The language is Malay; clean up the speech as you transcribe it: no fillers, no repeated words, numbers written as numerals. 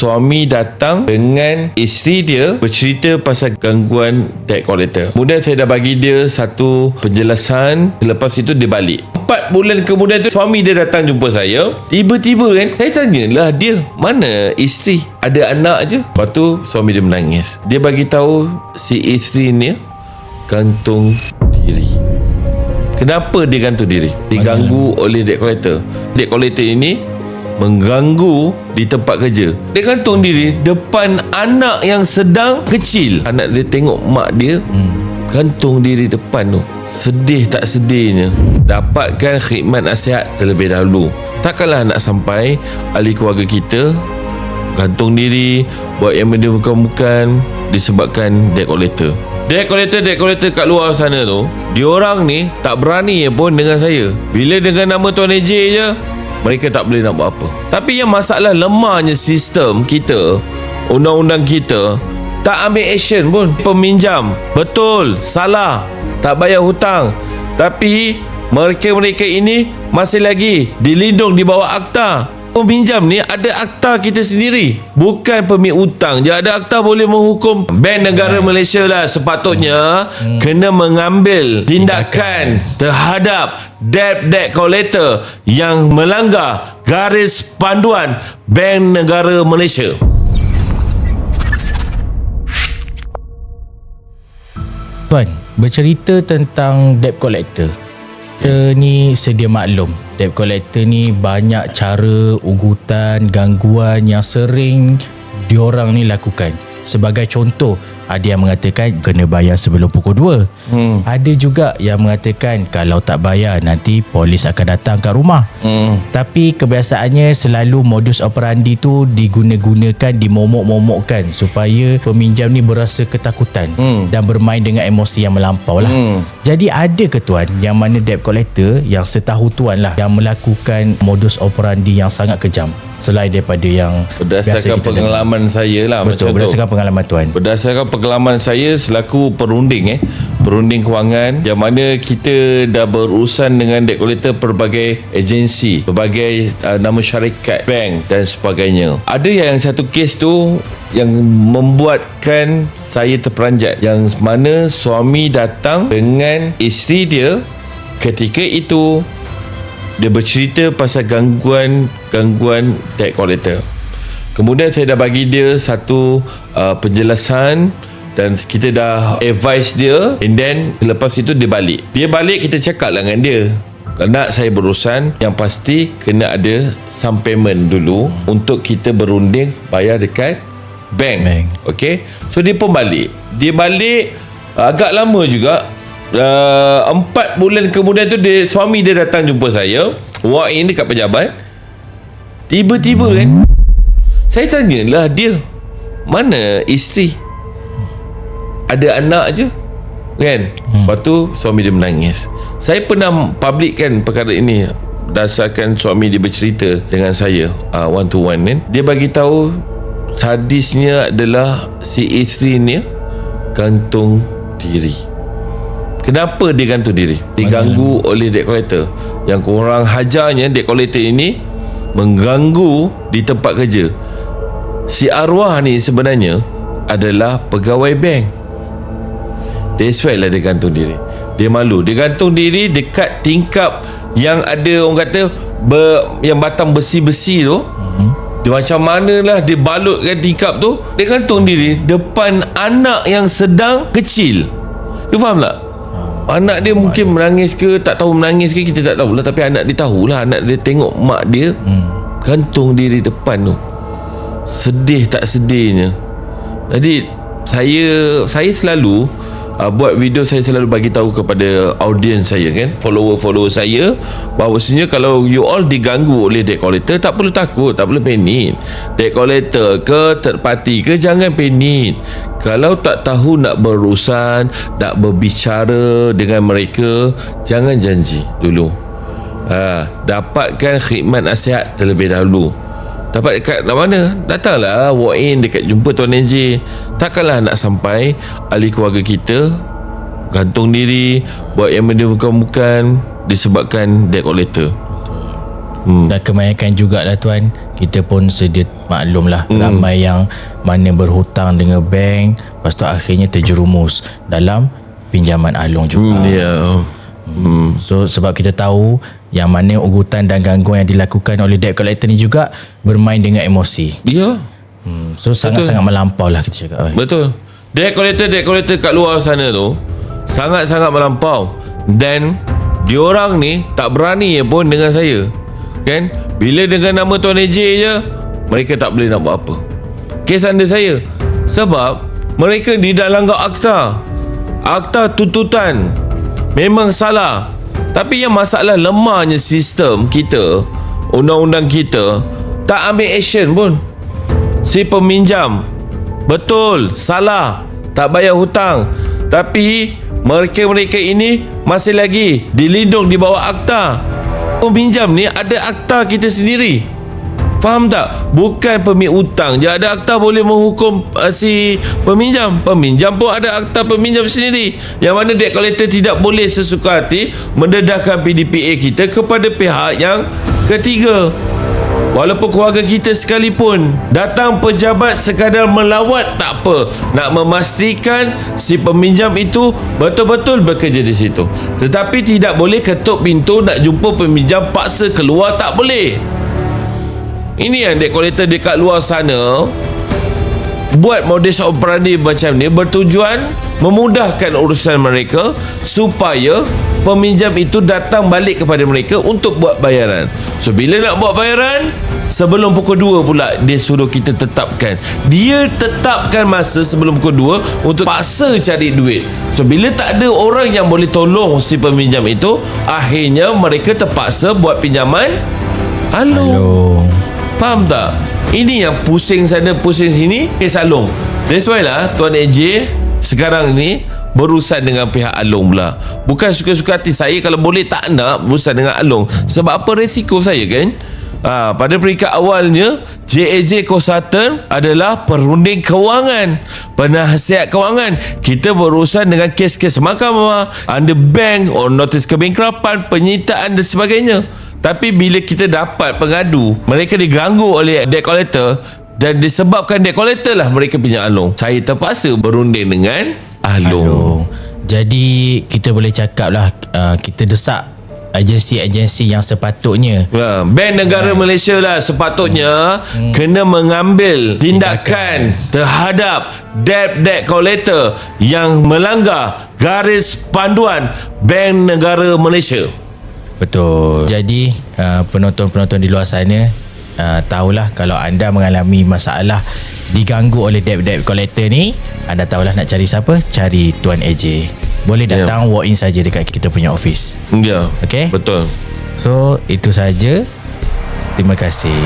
Suami datang dengan isteri dia bercerita pasal gangguan debt collector. Kemudian saya dah bagi dia satu penjelasan. Lepas itu dia balik. 4 bulan kemudian tu suami dia datang jumpa saya. Tiba-tiba kan, saya tanyalah dia, mana isteri? Ada anak je. Lepas tu suami dia menangis. Dia bagi tahu si isteri ni gantung diri. Kenapa dia gantung diri? Diganggu oleh debt collector. Debt collector ini mengganggu di tempat kerja. Dia gantung diri depan anak yang sedang kecil. Anak dia tengok mak dia gantung diri depan tu. Sedih tak sedihnya. Dapatkan khidmat nasihat terlebih dahulu. Takkanlah nak sampai ahli keluarga kita gantung diri, buat yang benda bukan-bukan disebabkan debt collector. Debt collector kat luar sana tu, diorang ni tak berani pun dengan saya. Bila dengan nama Tuan AJ je, mereka tak boleh nak buat apa. Tapi yang masalah lemahnya sistem kita, undang-undang kita, tak ambil action pun. Peminjam, betul, salah, tak bayar hutang. Tapi mereka ini masih lagi dilindung di bawah akta. Peminjam ni ada akta kita sendiri. Bukan pemilik hutang je ada akta boleh menghukum. Bank negara Malaysia lah sepatutnya kena mengambil tindakan terhadap debt collector yang melanggar garis panduan Bank Negara Malaysia. Tuan, bercerita tentang debt collector. Kita ni sedia maklum, debt collector ni banyak cara, ugutan, gangguan yang sering diorang ni lakukan. Sebagai contoh, ada yang mengatakan kena bayar sebelum pukul 2. Ada juga yang mengatakan kalau tak bayar nanti polis akan datang kat rumah. Tapi kebiasaannya selalu modus operandi tu diguna-gunakan, dimomok-momokkan supaya peminjam ni berasa ketakutan dan bermain dengan emosi yang melampau lah. Jadi ada ke tuan yang mana debt collector yang setahu tuan lah yang melakukan modus operandi yang sangat kejam selain daripada yang berdasarkan pengalaman saya lah. Betul, berdasarkan pengalaman tuan. Berdasarkan pengalaman saya selaku perunding kewangan, yang mana kita dah berurusan dengan debt collector pelbagai agensi, pelbagai nama syarikat, bank dan sebagainya. Ada yang satu kes tu yang membuatkan saya terperanjat, yang mana suami datang dengan isteri dia. Ketika itu dia bercerita pasal gangguan debt collector. Kemudian saya dah bagi dia satu penjelasan dan kita dah advise dia, and then lepas itu dia balik, kita cakap lah dengan dia, nak saya berurusan, yang pasti kena ada some payment dulu untuk kita berunding bayar dekat bank. Okay, so dia pun balik agak lama juga. 4 bulan kemudian tu suami dia datang jumpa saya, walk in dekat pejabat. Tiba-tiba kan, saya tanyalah dia, mana isteri? Ada anak je kan. Lepas tu suami dia menangis. Saya pernah publikkan perkara ini berdasarkan suami dia bercerita dengan saya one to one kan. Dia bagi tahu sadisnya adalah si isteri ni gantung diri. Kenapa dia gantung diri? Diganggu oleh debt collector. Yang korang hajarnya debt collector ini mengganggu di tempat kerja. Si arwah ni sebenarnya adalah pegawai bank. That's why lah dia gantung diri. Dia malu. Dia gantung diri dekat tingkap yang ada orang kata yang batang besi-besi tu. Dia macam manalah dia balutkan tingkap tu. Dia gantung diri depan anak yang sedang kecil. You faham tak? Anak dia mungkin menangis ke, tak tahu menangis ke, kita tak tahulah. Tapi anak dia tahulah. Anak dia tengok mak dia gantung diri depan tu. Sedih tak sedihnya. Jadi saya selalu buat video, saya selalu bagi tahu kepada audiens saya kan, follower saya, bahawasanya kalau you all diganggu oleh debt collector, tak perlu takut, tak perlu panik. Debt collector ke third party ke, jangan panik. Kalau tak tahu nak berurusan, nak berbicara dengan mereka, jangan janji dulu. Dapatkan khidmat nasihat terlebih dahulu. Dapat dekat mana? Datanglah, walk in dekat, jumpa Tuan AJ. Takkanlah nak sampai ahli keluarga kita gantung diri, buat yang benda bukan-bukan disebabkan debt collector. Dan kebanyakan jugalah tuan, kita pun sedia maklum lah, ramai yang mana berhutang dengan bank, lepas tu akhirnya terjerumus dalam pinjaman alung juga. So sebab kita tahu yang mana ugutan dan gangguan yang dilakukan oleh debt collector ni juga bermain dengan emosi. Ya. So sangat-sangat melampau lah kita cakap. Betul. Debt collector kat luar sana tu sangat-sangat melampau. Dan diorang ni tak berani pun dengan saya. Kan? Bila dengan nama Tuan AJ je, mereka tak boleh nak buat apa. Kes anda saya. Sebab mereka ni dah langgar akta. Akta tuntutan memang salah. Tapi yang masalah lemahnya sistem kita, undang-undang kita, tak ambil action pun. Si peminjam betul, salah, tak bayar hutang. Tapi mereka ini masih lagi dilindung di bawah akta. Peminjam ni ada akta kita sendiri. Faham tak? Bukan pemilik hutang je ada akta boleh menghukum si peminjam. Peminjam pun ada akta peminjam sendiri. Yang mana debt collector tidak boleh sesuka hati mendedahkan PDPA kita kepada pihak yang ketiga. Walaupun keluarga kita sekalipun datang pejabat sekadar melawat tak apa, nak memastikan si peminjam itu betul-betul bekerja di situ. Tetapi tidak boleh ketuk pintu nak jumpa peminjam, paksa keluar, tak boleh. Ini yang debt collector dekat luar sana buat modus operandi macam ni bertujuan memudahkan urusan mereka supaya peminjam itu datang balik kepada mereka untuk buat bayaran. So bila nak buat bayaran, sebelum pukul 2 pula dia suruh kita tetapkan. Dia tetapkan masa sebelum pukul 2 untuk paksa cari duit. So bila tak ada orang yang boleh tolong si peminjam itu, akhirnya mereka terpaksa buat pinjaman alung. Faham tak? Ini yang pusing sana pusing sini kes alung. That's why lah Tuan AJ sekarang ni berurusan dengan pihak alung pula. Bukan suka-suka hati saya, kalau boleh tak nak berurusan dengan alung. Sebab apa resiko saya kan? Pada peringkat awalnya JAJ Consultant adalah perunding kewangan, penasihat kewangan. Kita berurusan dengan kes-kes mahkamah, under bank, or notis kebangkrapan, penyitaan dan sebagainya. Tapi bila kita dapat pengadu, mereka diganggu oleh debt collector, dan disebabkan debt collector lah mereka pinjam alung, saya terpaksa berunding dengan alung. Jadi kita boleh cakap lah, kita desak agensi-agensi yang sepatutnya, Bank Negara Malaysia lah sepatutnya kena mengambil tindakan terhadap debt collector yang melanggar garis panduan Bank Negara Malaysia. Betul. Jadi penonton-penonton di luar sana, tahulah kalau anda mengalami masalah diganggu oleh debt collector ni, anda tahulah nak cari siapa? Cari Tuan AJ. Boleh datang walk in saja dekat kita punya office. Ya. Okay? Betul. So itu saja. Terima kasih.